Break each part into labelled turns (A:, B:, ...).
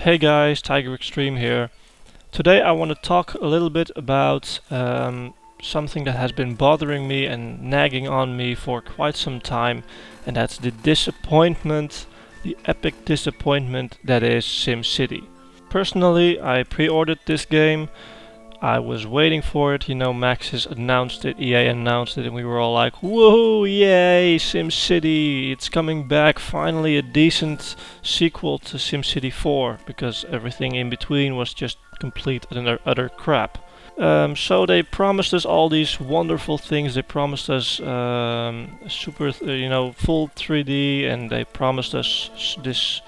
A: Hey guys, Tiger Extreme here. Today I want to talk a little bit about something that has been bothering me and nagging on me for quite some time, and that's the disappointment, the epic disappointment that is SimCity. Personally, I pre-ordered this game. I was waiting for it, Maxis announced it, EA announced it, and we were all like, whoa, yay, SimCity, it's coming back, finally a decent sequel to SimCity 4, because everything in between was just complete and utter crap. So they promised us all these wonderful things. They promised us full 3D, and they promised us this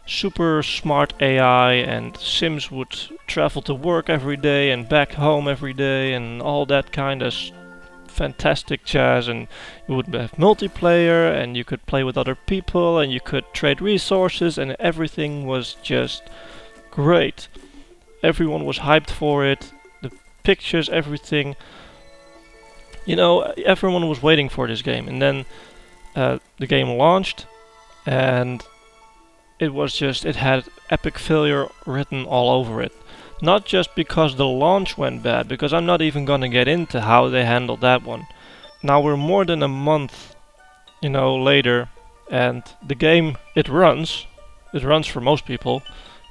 A: super smart AI, and Sims would travel to work every day and back home every day and all that kind of fantastic jazz, and you would have multiplayer and you could play with other people and you could trade resources and everything was just great. Everyone was hyped for it, the pictures, everything. Everyone was waiting for this game, and then the game launched and it had epic failure written all over it. Not just because the launch went bad, because I'm not even gonna get into how they handled that one. Now we're more than a month, later, and the game, it runs. It runs for most people,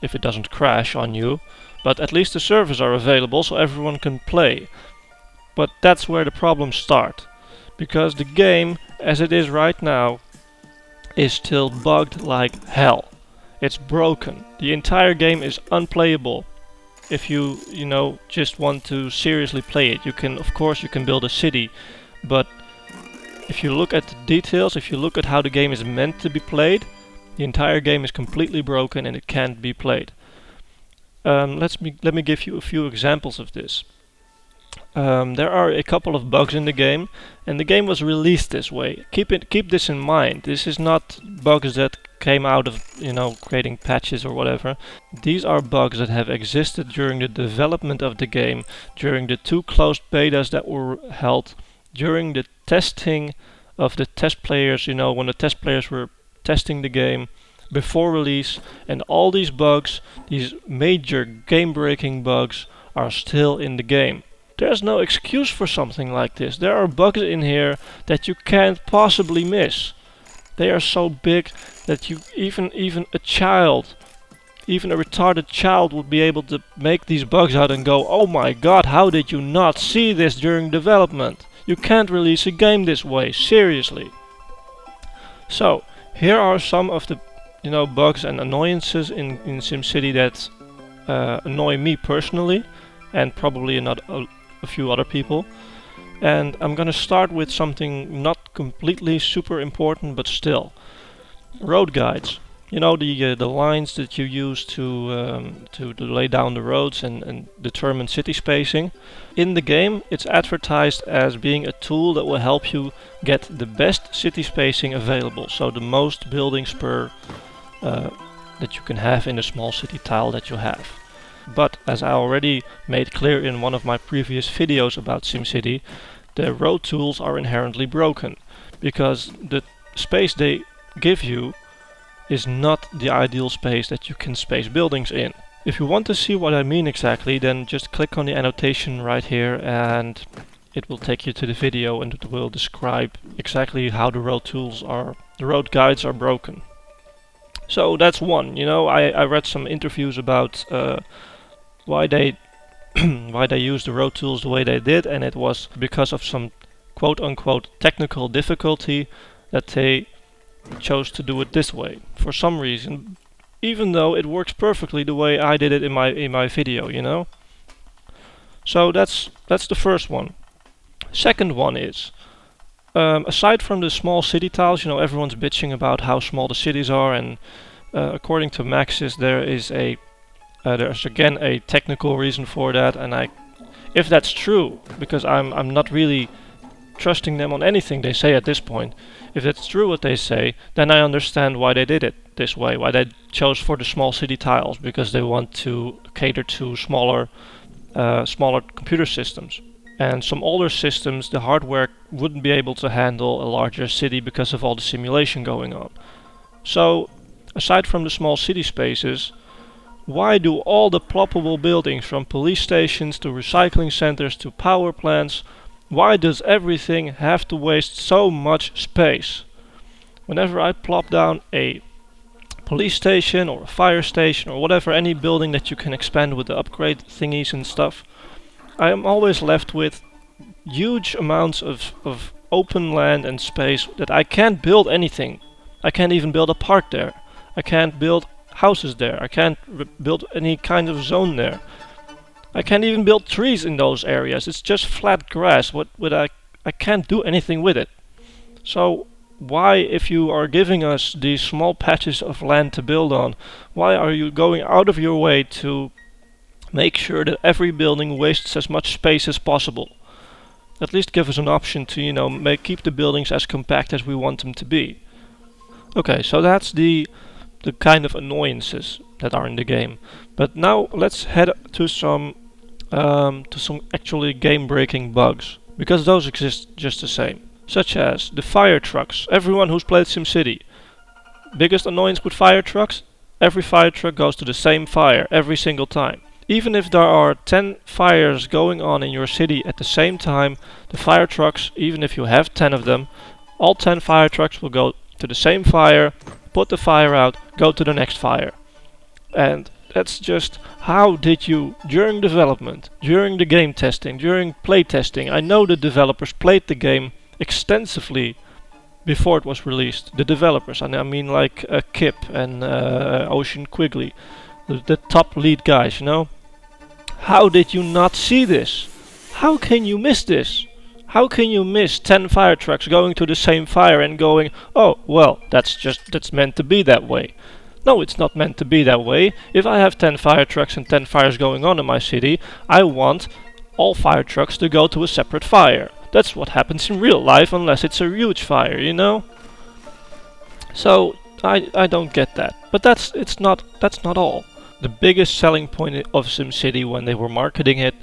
A: if it doesn't crash on you. But at least the servers are available so everyone can play. But that's where the problems start. Because the game, as it is right now, is still bugged like hell. It's broken. The entire game is unplayable. If you just want to seriously play it, of course you can build a city, but if you look at the details, if you look at how the game is meant to be played, the entire game is completely broken and it can't be played. Let me give you a few examples of this. There are a couple of bugs in the game, and the game was released this way. Keep this in mind. This is not bugs that came out of creating patches or whatever. These are bugs that have existed during the development of the game, during the 2 closed betas that were held, during the testing of the test players, when the test players were testing the game before release, and all these bugs, these major game-breaking bugs, are still in the game. There's no excuse for something like this. There are bugs in here that you can't possibly miss. They are so big that even a child, even a retarded child would be able to make these bugs out and go, oh my god, how did you not see this during development? You can't release a game this way, seriously. So, here are some of the bugs and annoyances in SimCity that annoy me personally, and probably a few other people. And I'm gonna start with something not completely super important, but still. Road guides. The lines that you use to lay down the roads and determine city spacing. In the game, it's advertised as being a tool that will help you get the best city spacing available. So the most buildings per that you can have in a small city tile that you have. But as I already made clear in one of my previous videos about SimCity, the road tools are inherently broken, because the space they give you is not the ideal space that you can space buildings in. If you want to see what I mean exactly, then just click on the annotation right here and it will take you to the video, and it will describe exactly how the road guides are broken. So that's one. I read some interviews about why they used the road tools the way they did, and it was because of some quote-unquote technical difficulty that they chose to do it this way for some reason, even though it works perfectly the way I did it in my video. So that's the first one. Second one is, aside from the small city tiles, everyone's bitching about how small the cities are, and according to Maxis there's again a technical reason for that, and if that's true, because I'm not really trusting them on anything they say at this point. If it's true what they say, then I understand why they did it this way, why they chose for the small city tiles, because they want to cater to smaller computer systems. And some older systems, the hardware wouldn't be able to handle a larger city because of all the simulation going on. So, aside from the small city spaces, Why do all the ploppable buildings, from police stations to recycling centers to power plants, why does everything have to waste so much space? Whenever I plop down a police station or a fire station or whatever, any building that you can expand with the upgrade thingies and stuff, I am always left with huge amounts of open land and space that I can't build anything. I can't even build a park there. I can't build houses there. I can't build any kind of zone there. I can't even build trees in those areas. It's just flat grass. I can't do anything with it. So why, if you are giving us these small patches of land to build on, why are you going out of your way to make sure that every building wastes as much space as possible? At least give us an option to, keep the buildings as compact as we want them to be. Okay, so that's the kind of annoyances that are in the game. But now let's head to some actually game-breaking bugs, because those exist just the same. Such as the fire trucks. Everyone who's played SimCity. Biggest annoyance with fire trucks? Every fire truck goes to the same fire every single time. Even if there are 10 fires going on in your city at the same time, the fire trucks, even if you have 10 of them, all 10 fire trucks will go to the same fire, put the fire out, go to the next fire. And that's just, how did you, during development, during the game testing, during play testing, I know the developers played the game extensively before it was released. The developers, and I mean like Kip and Ocean Quigley, the top lead guys, How did you not see this? How can you miss this? How can you miss 10 fire trucks going to the same fire and going, oh, well, that's meant to be that way? No, it's not meant to be that way. If I have 10 fire trucks and 10 fires going on in my city, I want all fire trucks to go to a separate fire. That's what happens in real life, unless it's a huge fire, So I don't get that. But that's not all. The biggest selling point of SimCity when they were marketing it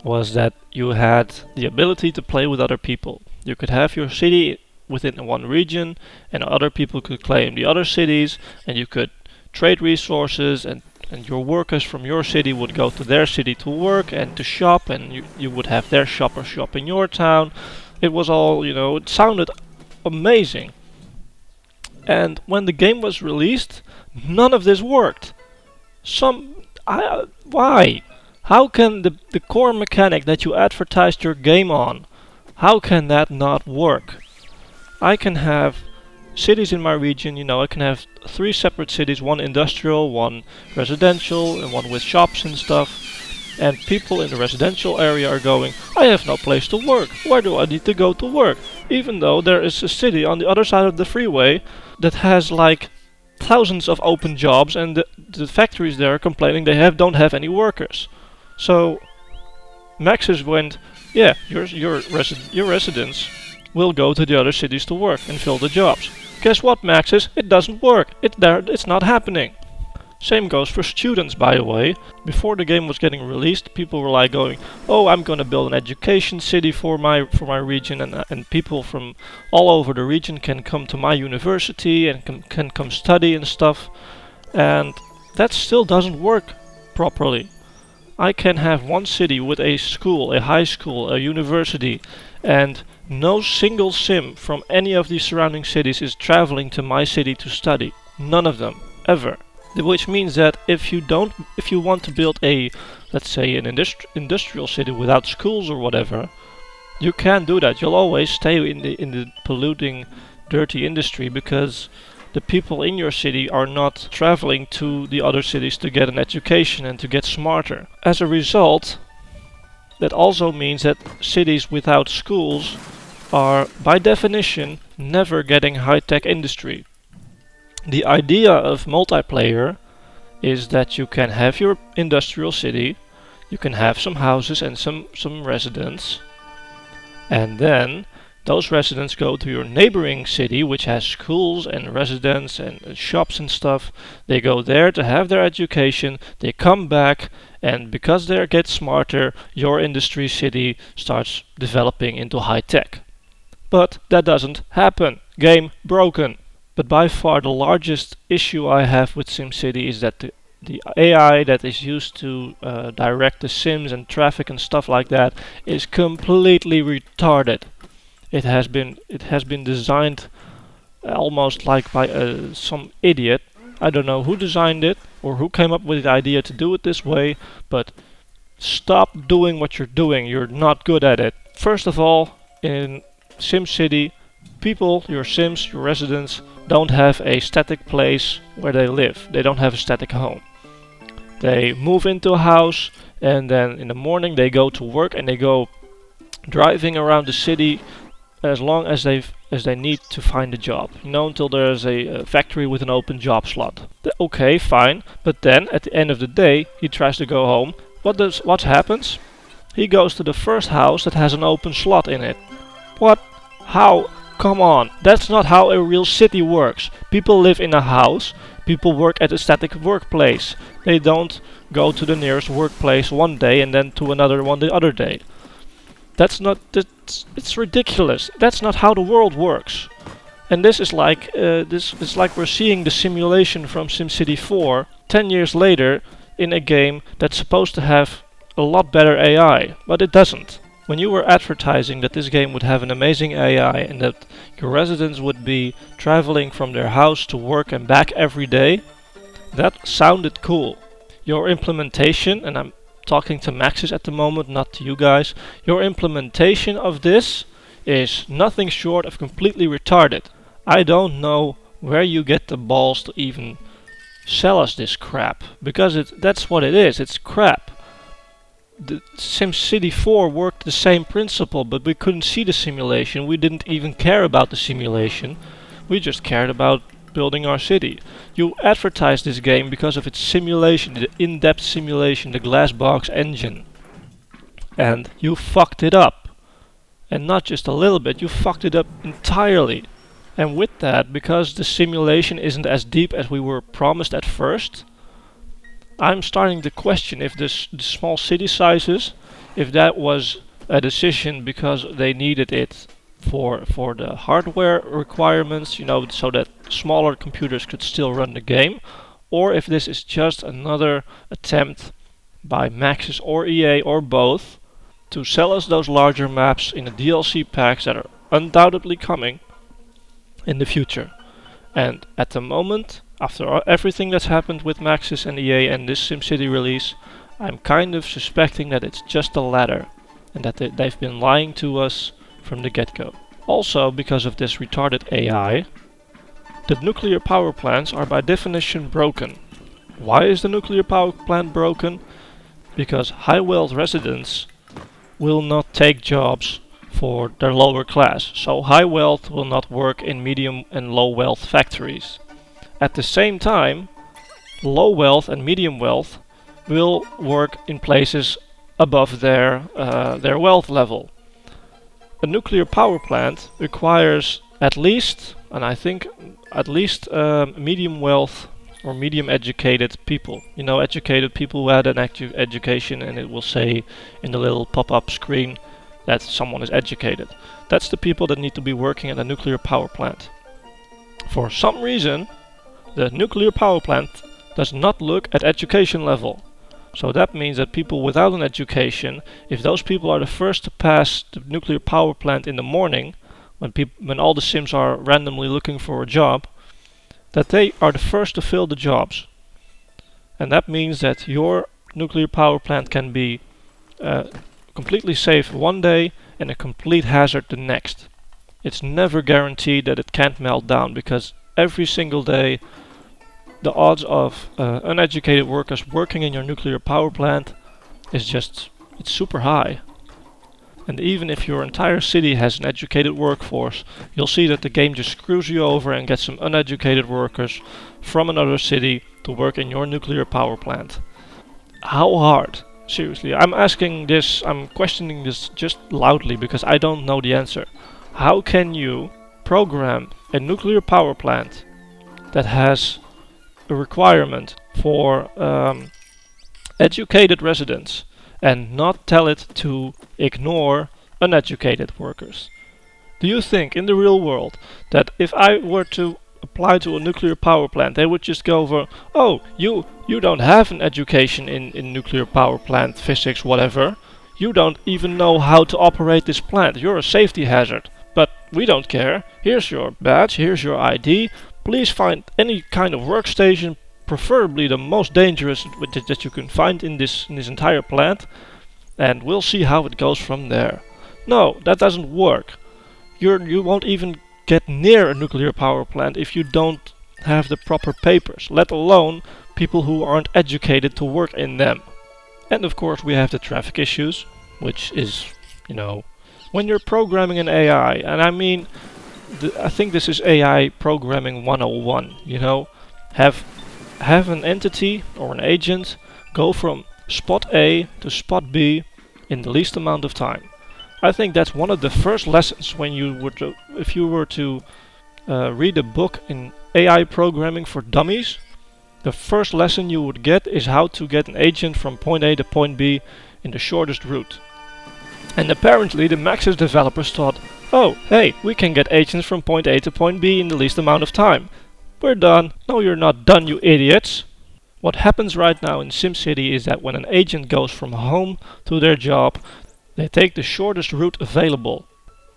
A: was that you had the ability to play with other people. You could have your city within one region, and other people could claim the other cities, and you could trade resources, and your workers from your city would go to their city to work and to shop, and you would have their shopper shop in your town. It was all, it sounded amazing. And when the game was released, none of this worked. Why? How can the core mechanic that you advertised your game on, how can that not work? I can have cities in my region, I can have 3 separate cities, one industrial, one residential, and one with shops and stuff. And people in the residential area are going, I have no place to work. Where do I need to go to work? Even though there is a city on the other side of the freeway that has like thousands of open jobs, and the factories there are complaining they don't have any workers. So Maxis went, yeah, your residents will go to the other cities to work and fill the jobs. Guess what, Maxis? It doesn't work. It's not happening. Same goes for students, by the way. Before the game was getting released, people were like going, oh, I'm gonna build an education city for my region, and people from all over the region can come to my university and can come study and stuff. And that still doesn't work properly. I can have one city with a school, a high school, a university, and no single sim from any of these surrounding cities is traveling to my city to study. None of them, ever. Which means that if you want to build let's say an industrial city without schools or whatever, you can't do that. You'll always stay in the polluting, dirty industry, because the people in your city are not traveling to the other cities to get an education and to get smarter. As a result, that also means that cities without schools are, by definition, never getting high-tech industry. The idea of multiplayer is that you can have your industrial city, you can have some houses and some residents, and then those residents go to your neighboring city, which has schools and residents and shops and stuff. They go there to have their education, they come back, and because they get smarter, your industry city starts developing into high tech. But that doesn't happen. Game broken. But by far the largest issue I have with SimCity is that the AI that is used to direct the Sims and traffic and stuff like that is completely retarded. It has been designed almost like by some idiot. I don't know who designed it or who came up with the idea to do it this way, but stop doing what you're doing. You're not good at it. First of all, in SimCity, people, your Sims, your residents, don't have a static place where they live. They don't have a static home. They move into a house and then in the morning they go to work and they go driving around the city as long as they need to find a job. Until there's a factory with an open job slot. Okay, fine. But then at the end of the day, he tries to go home. What happens? He goes to the first house that has an open slot in it. What? How? Come on. That's not how a real city works. People live in a house. People work at a static workplace. They don't go to the nearest workplace one day and then to another one the other day. It's ridiculous. That's not how the world works. And this is like we're seeing the simulation from SimCity 4 10 years later in a game that's supposed to have a lot better AI, but it doesn't. When you were advertising that this game would have an amazing AI and that your residents would be traveling from their house to work and back every day, that sounded cool. Your implementation, and I'm talking to Maxis at the moment, not to you guys, your implementation of this is nothing short of completely retarded. I don't know where you get the balls to even sell us this crap, because that's what it is, it's crap. The SimCity 4 worked the same principle, but we couldn't see the simulation. We didn't even care about the simulation. We just cared about building our city. You advertised this game because of its simulation, the in-depth simulation, the glass box engine. And you fucked it up. And not just a little bit, you fucked it up entirely. And with that, because the simulation isn't as deep as we were promised at first, I'm starting to question if the small city sizes, if that was a decision because they needed it for the hardware requirements, so that smaller computers could still run the game, or if this is just another attempt by Maxis or EA or both to sell us those larger maps in the DLC packs that are undoubtedly coming in the future. And at the moment, after everything that's happened with Maxis and EA and this SimCity release, I'm kind of suspecting that it's just the latter, and that they've been lying to us from the get-go. Also, because of this retarded AI, the nuclear power plants are by definition broken. Why is the nuclear power plant broken? Because high-wealth residents will not take jobs for their lower class, so high wealth will not work in medium and low wealth factories. At the same time, low wealth and medium wealth will work in places above their wealth level. A nuclear power plant requires at least, and I think at least medium wealth or medium educated people. Educated people who had an education, and it will say in the little pop-up screen that someone is educated. That's the people that need to be working at a nuclear power plant. For some reason, the nuclear power plant does not look at education level. So that means that people without an education, if those people are the first to pass the nuclear power plant in the morning, when all the Sims are randomly looking for a job, that they are the first to fill the jobs. And that means that your nuclear power plant can be completely safe one day and a complete hazard the next. It's never guaranteed that it can't melt down, because every single day the odds of uneducated workers working in your nuclear power plant it's super high. And even if your entire city has an educated workforce, you'll see that the game just screws you over and gets some uneducated workers from another city to work in your nuclear power plant. How hard? Seriously, I'm questioning this just loudly because I don't know the answer. How can you program a nuclear power plant that has a requirement for educated residents and not tell it to ignore uneducated workers? Do you think in the real world that if I were to apply to a nuclear power plant. They would just go over, oh, you don't have an education in nuclear power plant physics, whatever. You don't even know how to operate this plant. You're a safety hazard. But we don't care. Here's your badge, here's your ID. Please find any kind of workstation, preferably the most dangerous that you can find in this entire plant, and we'll see how it goes from there. No, that doesn't work. You won't even get near a nuclear power plant if you don't have the proper papers, let alone people who aren't educated to work in them. And of course we have the traffic issues, which is, when you're programming an AI, and I mean, I think this is AI programming 101, have an entity or an agent go from spot A to spot B in the least amount of time. I think that's one of the first lessons if you were to read a book in AI programming for dummies. The first lesson you would get is how to get an agent from point A to point B in the shortest route. And apparently the Maxis developers thought, oh, hey, we can get agents from point A to point B in the least amount of time. We're done. No, you're not done, you idiots. What happens right now in SimCity is that when an agent goes from home to their job, they take the shortest route available.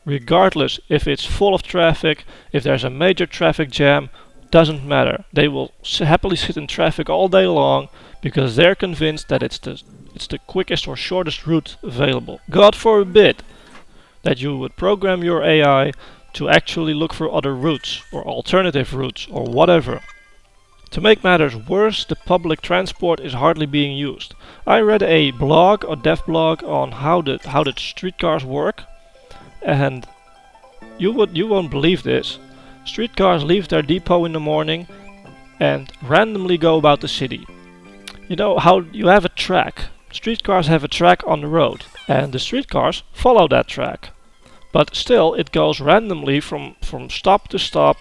A: Regardless if it's full of traffic, if there's a major traffic jam, doesn't matter. They will happily sit in traffic all day long because they're convinced that it's the quickest or shortest route available. God forbid that you would program your AI to actually look for other routes or alternative routes or whatever. To make matters worse, the public transport is hardly being used. I read a dev blog on how the streetcars work, and you won't believe this. Streetcars leave their depot in the morning and randomly go about the city. You know how you have a track. Streetcars have a track on the road, and the streetcars follow that track. But still, it goes randomly from stop to stop,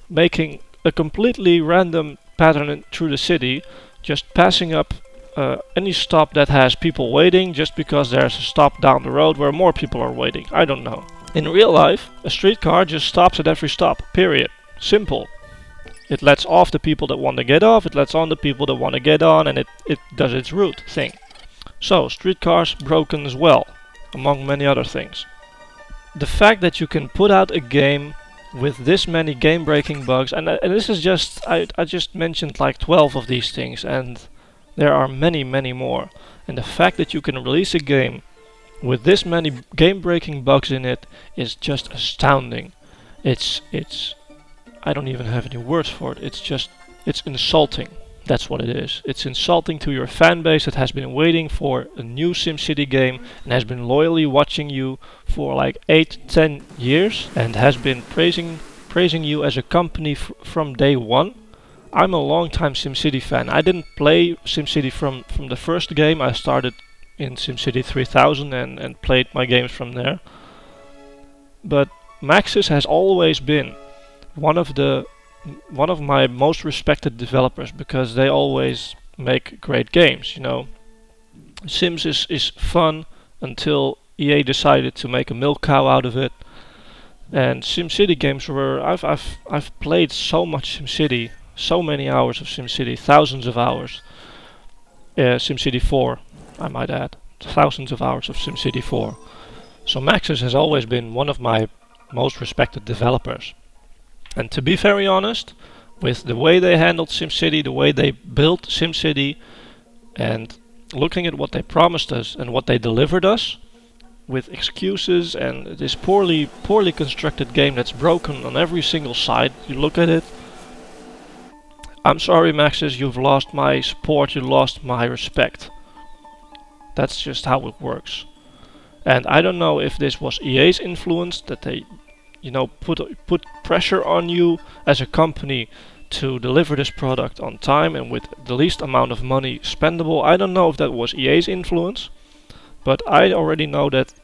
A: making a completely random pattern through the city, just passing up any stop that has people waiting just because there's a stop down the road where more people are waiting. I don't know. In real life, a streetcar just stops at every stop, period. Simple. It lets off the people that want to get off, it lets on the people that want to get on, and it does its route thing. So, streetcars broken as well, among many other things. The fact that you can put out a game with this many game-breaking bugs, and this is just, I just mentioned like 12 of these things, and there are many, many more. And the fact that you can release a game with this many game-breaking bugs in it is just astounding. It's I don't even have any words for it. It's insulting. That's what it is. It's insulting to your fan base that has been waiting for a new SimCity game and has been loyally watching you for like 8-10 years and has been praising you as a company from day one. I'm a long-time SimCity fan. I didn't play SimCity from the first game. I started in SimCity 3000 and played my games from there. But Maxis has always been one of my most respected developers because they always make great games, you know. Sims is fun until EA decided to make a milk cow out of it. And SimCity games were I've played so much SimCity, so many hours of SimCity, thousands of hours. SimCity 4, I might add, thousands of hours of SimCity 4. So Maxis has always been one of my most respected developers. And to be very honest, with the way they handled SimCity, the way they built SimCity, and looking at what they promised us and what they delivered us, with excuses and this poorly constructed game that's broken on every single side, you look at it, I'm sorry Maxis, you've lost my support, you lost my respect. That's just how it works. And I don't know if this was EA's influence, that they put pressure on you as a company to deliver this product on time and with the least amount of money spendable. I don't know if that was EA's influence, but I already know that,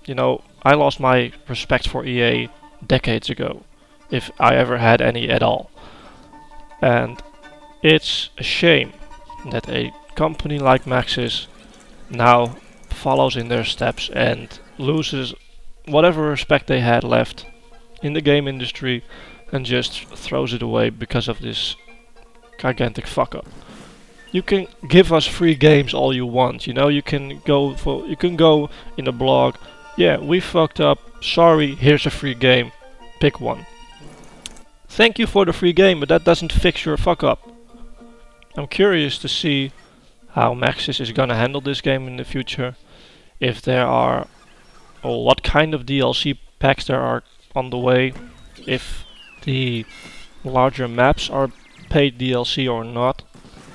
A: I lost my respect for EA decades ago, if I ever had any at all. And it's a shame that a company like Maxis now follows in their steps and loses whatever respect they had left in the game industry and just throws it away because of this gigantic fuck up. You can give us free games all you want, you know, you can go in a blog, yeah, we fucked up, sorry, here's a free game, pick one. Thank you for the free game, but that doesn't fix your fuck up. I'm curious to see how Maxis is gonna handle this game in the future, if there are, or what kind of DLC packs there are on the way, if the larger maps are paid DLC or not,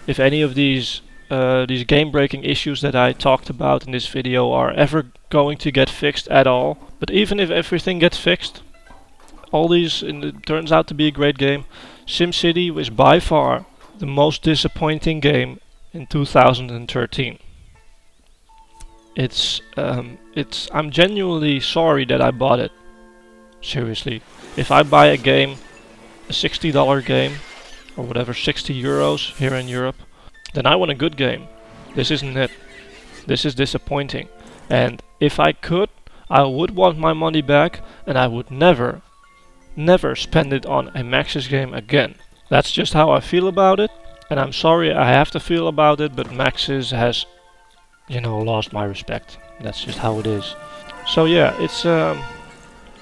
A: if any of these game-breaking issues that I talked about in this video are ever going to get fixed at all. But even if everything gets fixed, it turns out to be a great game. SimCity is by far the most disappointing game in 2013. I'm genuinely sorry that I bought it. Seriously, if I buy a game, a $60 game, or whatever, 60 euros here in Europe, then I want a good game. This isn't it. This is disappointing. And if I could, I would want my money back, and I would never spend it on a Maxis game again. That's just how I feel about it, and I'm sorry I have to feel about it, but Maxis has, lost my respect. That's just how it is. So yeah,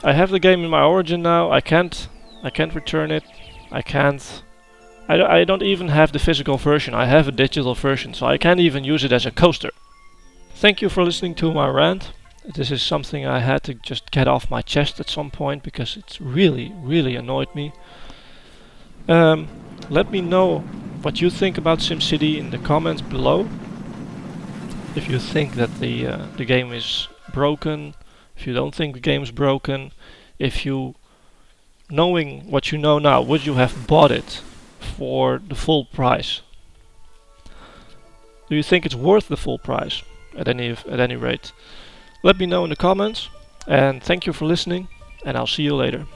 A: I have the game in my origin now. I can't return it. I don't even have the physical version. I have a digital version, so I can't even use it as a coaster. Thank you for listening to my rant. This is something I had to just get off my chest at some point because it's really annoyed me. Let me know what you think about SimCity in the comments below. If you think that the game is broken, if you don't think the game is broken, if you, knowing what you know now, would you have bought it for the full price? Do you think it's worth the full price at any rate? Let me know in the comments, and thank you for listening, and I'll see you later.